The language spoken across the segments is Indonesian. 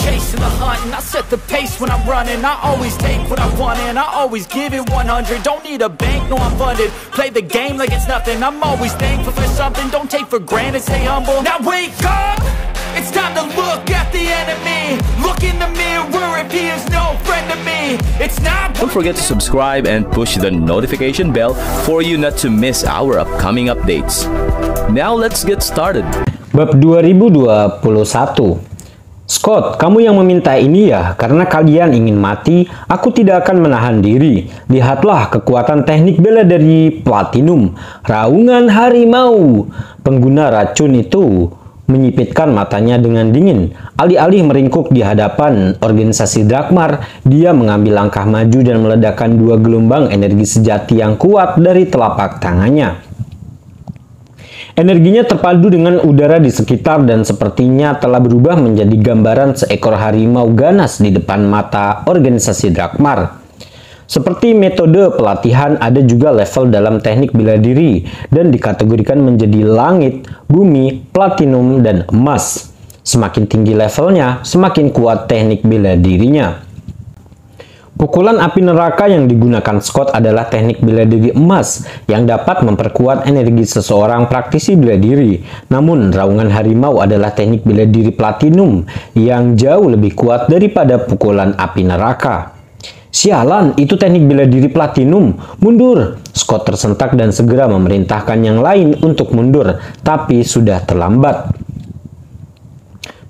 chasing the hunt, and I set the pace when I'm running. I always take what I want and I always give it 100. Don't need a bank, no I'm funded. Play the game like it's nothing. I'm always thankful for something. Don't take for granted, stay humble. Now wake up, it's time to look at the enemy. Look in the mirror if he is no friend to me. It's not. Don't forget to subscribe and push the notification bell for you not to miss our upcoming updates. Now let's get started. Bab 2021. Scott, kamu yang meminta ini ya, karena kalian ingin mati, aku tidak akan menahan diri. Lihatlah kekuatan teknik bela dari Platinum, raungan harimau. Pengguna racun itu menyipitkan matanya dengan dingin. Alih-alih meringkuk di hadapan organisasi Drakmar, dia mengambil langkah maju dan meledakkan dua gelombang energi sejati yang kuat dari telapak tangannya. Energinya terpadu dengan udara di sekitar dan sepertinya telah berubah menjadi gambaran seekor harimau ganas di depan mata organisasi Drakmar. Seperti metode pelatihan, ada juga level dalam teknik bela diri dan dikategorikan menjadi langit, bumi, platinum, dan emas. Semakin tinggi levelnya, semakin kuat teknik bela dirinya. Pukulan api neraka yang digunakan Scott adalah teknik bela diri emas yang dapat memperkuat energi seseorang praktisi bela diri. Namun, raungan harimau adalah teknik bela diri platinum yang jauh lebih kuat daripada pukulan api neraka. Sialan, itu teknik bela diri platinum. Mundur! Scott tersentak dan segera memerintahkan yang lain untuk mundur, tapi sudah terlambat.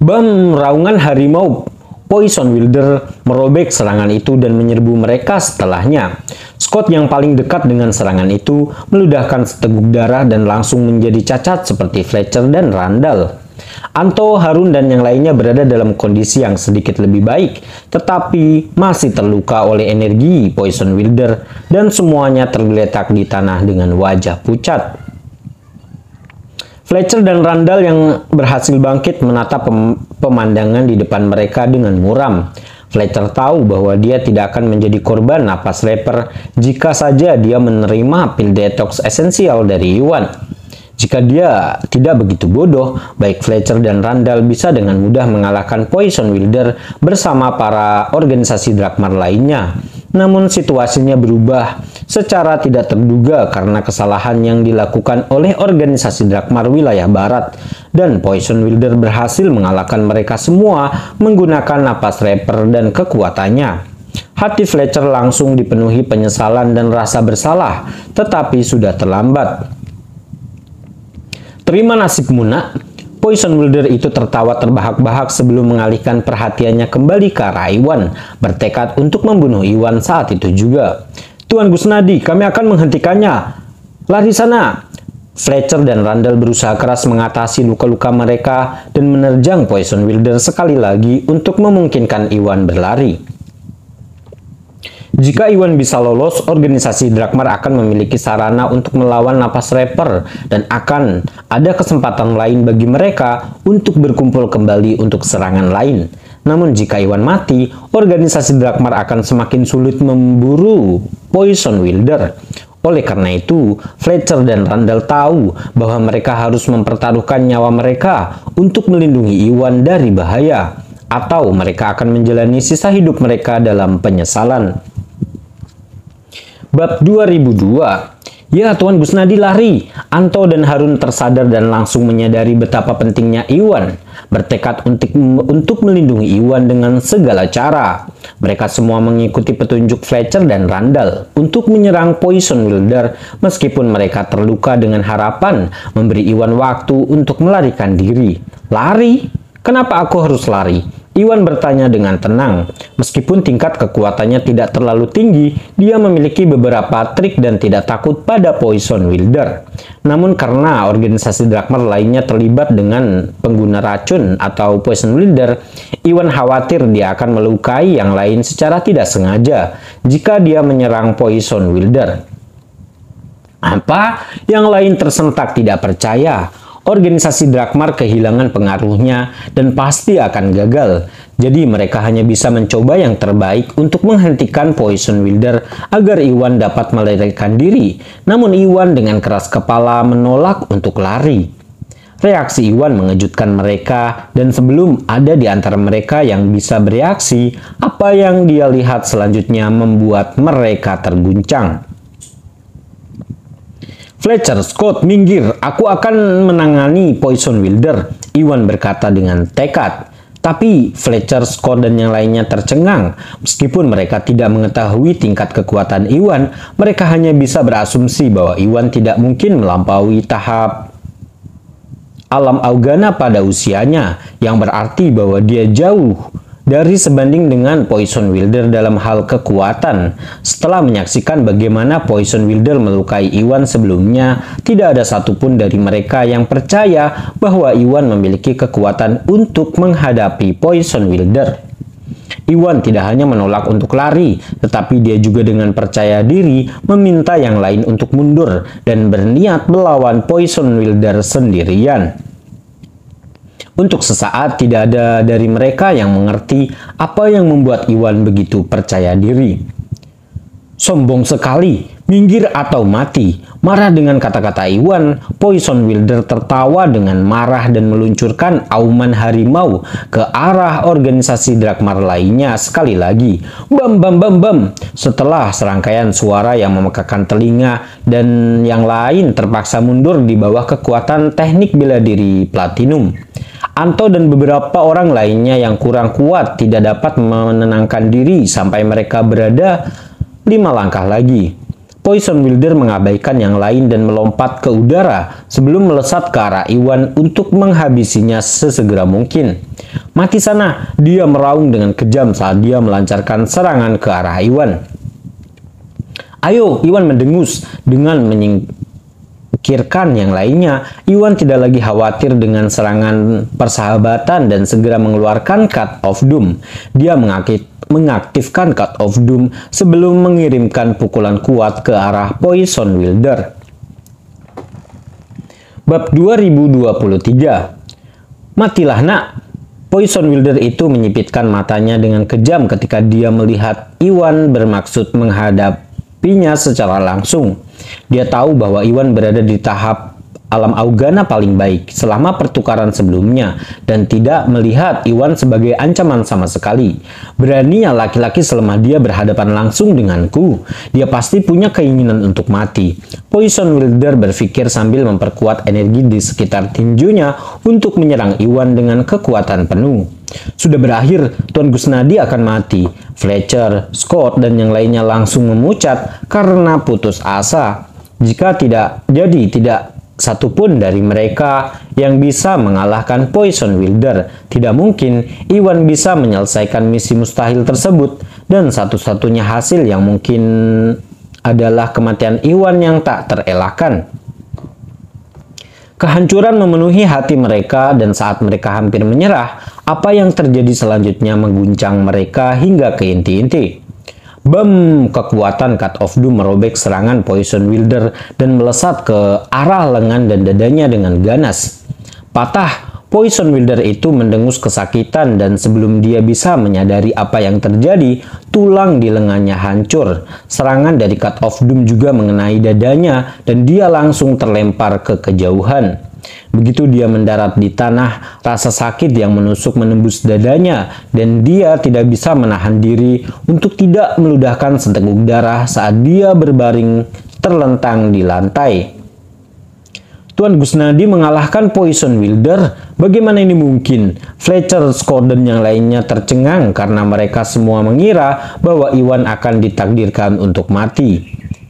Bam! Raungan harimau Poison Wielder merobek serangan itu dan menyerbu mereka setelahnya. Scott yang paling dekat dengan serangan itu meludahkan seteguk darah dan langsung menjadi cacat seperti Fletcher dan Randall. Anto, Harun, dan yang lainnya berada dalam kondisi yang sedikit lebih baik, tetapi masih terluka oleh energi Poison Wielder dan semuanya tergeletak di tanah dengan wajah pucat. Fletcher dan Randall yang berhasil bangkit menatap pemandangan di depan mereka dengan muram. Fletcher tahu bahwa dia tidak akan menjadi korban napas raper jika saja dia menerima pil detox esensial dari Iwan. Jika dia tidak begitu bodoh, baik Fletcher dan Randall bisa dengan mudah mengalahkan Poison Wielder bersama para organisasi Drakmar lainnya. Namun situasinya berubah secara tidak terduga karena kesalahan yang dilakukan oleh organisasi Drakmar wilayah barat, dan Poison Wielder berhasil mengalahkan mereka semua menggunakan napas raper dan kekuatannya. Hati Fletcher langsung dipenuhi penyesalan dan rasa bersalah, tetapi sudah terlambat. Terima nasibmu, nak. Poison Wielder itu tertawa terbahak-bahak sebelum mengalihkan perhatiannya kembali ke arah Iwan, bertekad untuk membunuh Iwan saat itu juga. Tuan Gusnadi, kami akan menghentikannya. Lari sana. Fletcher dan Randall berusaha keras mengatasi luka-luka mereka dan menerjang Poison Wielder sekali lagi untuk memungkinkan Iwan berlari. Jika Iwan bisa lolos, organisasi Drakmar akan memiliki sarana untuk melawan napas raper dan akan ada kesempatan lain bagi mereka untuk berkumpul kembali untuk serangan lain. Namun jika Iwan mati, organisasi Drakmar akan semakin sulit memburu Poison Wielder. Oleh karena itu, Fletcher dan Randall tahu bahwa mereka harus mempertaruhkan nyawa mereka untuk melindungi Iwan dari bahaya, atau mereka akan menjalani sisa hidup mereka dalam penyesalan. Bab 2002. Ya, Tuan Gusnadi, lari. Anto dan Harun tersadar dan langsung menyadari betapa pentingnya Iwan, bertekad untuk melindungi Iwan dengan segala cara. Mereka semua mengikuti petunjuk Fletcher dan Randall untuk menyerang Poison Wielder meskipun mereka terluka, dengan harapan memberi Iwan waktu untuk melarikan diri. Lari? Kenapa aku harus lari? Iwan bertanya dengan tenang. Meskipun tingkat kekuatannya tidak terlalu tinggi, dia memiliki beberapa trik dan tidak takut pada Poison Wielder. Namun karena organisasi Drakmar lainnya terlibat dengan pengguna racun atau Poison Wielder, Iwan khawatir dia akan melukai yang lain secara tidak sengaja jika dia menyerang Poison Wielder. Apa? Yang lain tersentak tidak percaya. Organisasi Drakmar kehilangan pengaruhnya dan pasti akan gagal. Jadi mereka hanya bisa mencoba yang terbaik untuk menghentikan Poison Wielder agar Iwan dapat melarikan diri. Namun Iwan dengan keras kepala menolak untuk lari. Reaksi Iwan mengejutkan mereka, dan sebelum ada di antara mereka yang bisa bereaksi, apa yang dia lihat selanjutnya membuat mereka terguncang. "Fletcher, Scott, minggir, aku akan menangani Poison Wilder," Iwan berkata dengan tekad. Tapi Fletcher, Scott, dan yang lainnya tercengang. Meskipun mereka tidak mengetahui tingkat kekuatan Iwan, mereka hanya bisa berasumsi bahwa Iwan tidak mungkin melampaui tahap alam Augana pada usianya, yang berarti bahwa dia jauh dari sebanding dengan Poison Wilder dalam hal kekuatan. Setelah menyaksikan bagaimana Poison Wilder melukai Iwan sebelumnya, tidak ada satupun dari mereka yang percaya bahwa Iwan memiliki kekuatan untuk menghadapi Poison Wilder. Iwan tidak hanya menolak untuk lari, tetapi dia juga dengan percaya diri meminta yang lain untuk mundur dan berniat melawan Poison Wilder sendirian. Untuk sesaat tidak ada dari mereka yang mengerti apa yang membuat Iwan begitu percaya diri. "Sombong sekali, minggir atau mati," marah dengan kata-kata Iwan. Poison Wilder tertawa dengan marah dan meluncurkan auman harimau ke arah organisasi Drakmar lainnya sekali lagi. Bam bam bam bam. Setelah serangkaian suara yang memekakan telinga dan yang lain terpaksa mundur di bawah kekuatan teknik bela diri Platinum, Anto dan beberapa orang lainnya yang kurang kuat tidak dapat menenangkan diri sampai mereka berada 5 langkah lagi. Poison Wilder mengabaikan yang lain dan melompat ke udara sebelum melesat ke arah Iwan untuk menghabisinya sesegera mungkin. "Mati sana!" dia meraung dengan kejam saat dia melancarkan serangan ke arah Iwan. "Ayo!" Iwan mendengus dengan menyingkirkan yang lainnya. Iwan tidak lagi khawatir dengan serangan persahabatan dan segera mengeluarkan Cut of Doom. Dia mengaktifkan Cut of Doom sebelum mengirimkan pukulan kuat ke arah Poison Wilder. Bab 2023. "Matilah, nak!" Poison Wilder itu menyipitkan matanya dengan kejam ketika dia melihat Iwan bermaksud menghadapinya secara langsung. Dia tahu bahwa Iwan berada di tahap alam Augana paling baik selama pertukaran sebelumnya dan tidak melihat Iwan sebagai ancaman sama sekali. Beraninya laki-laki selemah dia berhadapan langsung denganku. Dia pasti punya keinginan untuk mati. Poison Wilder berpikir sambil memperkuat energi di sekitar tinjunya untuk menyerang Iwan dengan kekuatan penuh. "Sudah berakhir, Tuan Gusnadi akan mati." Fletcher, Scott, dan yang lainnya langsung memucat karena putus asa. Jika tidak satupun dari mereka yang bisa mengalahkan Poison Wilder. Tidak mungkin Iwan bisa menyelesaikan misi mustahil tersebut, dan satu-satunya hasil yang mungkin adalah kematian Iwan yang tak terelakkan. Kehancuran memenuhi hati mereka, dan saat mereka hampir menyerah, apa yang terjadi selanjutnya mengguncang mereka hingga ke inti-inti. Bam! Kekuatan Cut of Doom merobek serangan Poison Wilder dan melesat ke arah lengan dan dadanya dengan ganas. Patah! Poison Wilder itu mendengus kesakitan, dan sebelum dia bisa menyadari apa yang terjadi, tulang di lengannya hancur. Serangan dari Cut of Doom juga mengenai dadanya dan dia langsung terlempar ke kejauhan. Begitu dia mendarat di tanah, rasa sakit yang menusuk menembus dadanya dan dia tidak bisa menahan diri untuk tidak meludahkan seteguk darah saat dia berbaring terlentang di lantai. Tuan Gusnadi mengalahkan Poison Wilder? Bagaimana ini mungkin? Fletcher, Scott, dan yang lainnya tercengang karena mereka semua mengira bahwa Iwan akan ditakdirkan untuk mati.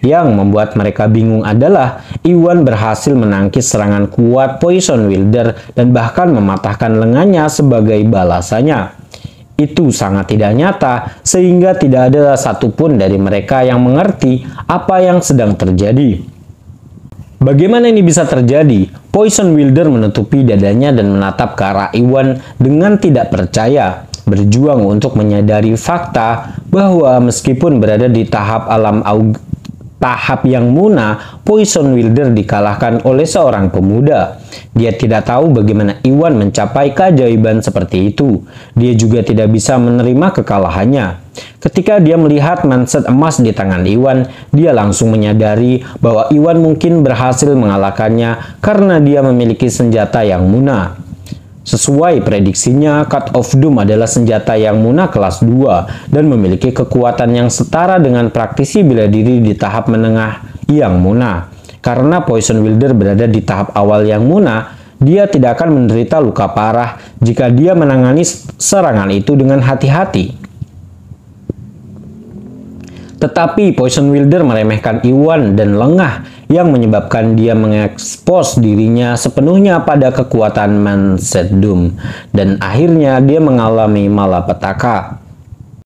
Yang membuat mereka bingung adalah Iwan berhasil menangkis serangan kuat Poison Wilder dan bahkan mematahkan lengannya sebagai balasannya. Itu sangat tidak nyata sehingga tidak ada satupun dari mereka yang mengerti apa yang sedang terjadi. Bagaimana ini bisa terjadi? Poison Wilder menutupi dadanya dan menatap ke arah Iwan dengan tidak percaya, berjuang untuk menyadari fakta bahwa meskipun berada di tahap tahap yang Muna, Poison Wilder dikalahkan oleh seorang pemuda. Dia tidak tahu bagaimana Iwan mencapai keajaiban seperti itu. Dia juga tidak bisa menerima kekalahannya. Ketika dia melihat manset emas di tangan Iwan, dia langsung menyadari bahwa Iwan mungkin berhasil mengalahkannya karena dia memiliki senjata yang Muna. Sesuai prediksinya, Cut of Doom adalah senjata yang Muna kelas 2 dan memiliki kekuatan yang setara dengan praktisi bela diri di tahap menengah yang Muna. Karena Poison Wilder berada di tahap awal yang Muna, dia tidak akan menderita luka parah jika dia menangani serangan itu dengan hati-hati. Tetapi Poison Wilder meremehkan Iwan dan lengah yang menyebabkan dia mengekspos dirinya sepenuhnya pada kekuatan Manset Doom dan akhirnya dia mengalami malapetaka.